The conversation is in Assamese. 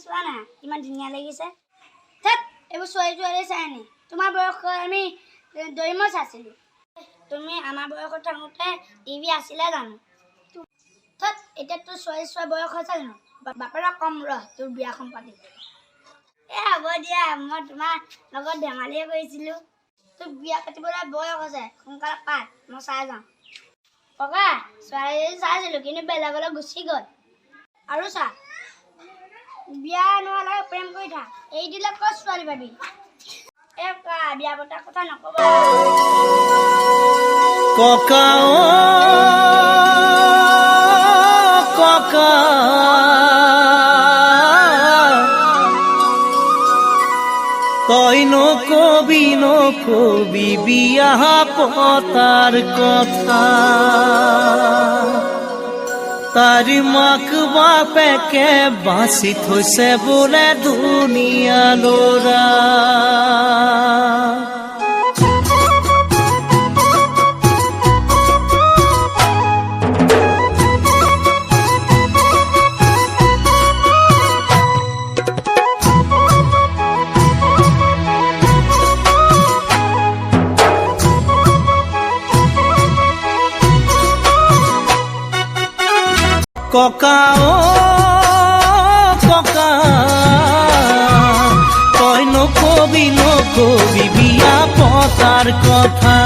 চোৱা না ইমান ধুনীয়া লাগিছে। থাক এইবোৰ ছোৱালী চাই নি, তোমাৰ বয়সত আমি দৰিমো চাইছিলোঁ। তুমি আমাৰ বয়সত থাকোঁতে টিভি আছিলে জানো? থাক এতিয়া তোৰ ছোৱালী চোৱা বয়স হৈছে জানো? বাপেৰক কম ৰহ তোৰ বিয়াখন পাতি। হ'ব দিয়া, মই তোমাৰ লগত ধেমালিয়ে কৰিছিলোঁ। তোৰ বিয়া পাতিবলৈ বয়স হৈছে, সোনকালে পাত, মই চাই যাওঁ। ককা ছোৱালী চাইছিলোঁ কিন্তু বেলেগলৈ গুচি গ'ল। আৰু চা বিয়া নোহোৱালৈকে প্ৰেম কৰি থাক, এৰি দিলে ক'ত ছোৱালী পাবি? বিয়া পতাৰ কথা নক'বা ককা। ককা তই নকবি বিয়া পতাৰ কথা। তাৰ মাক বাপেকে বাঁচি থৈছে বোলে দুনিয়া ল'ৰা। ককা ককা তই নকবি বিয়া পতাৰ কথা।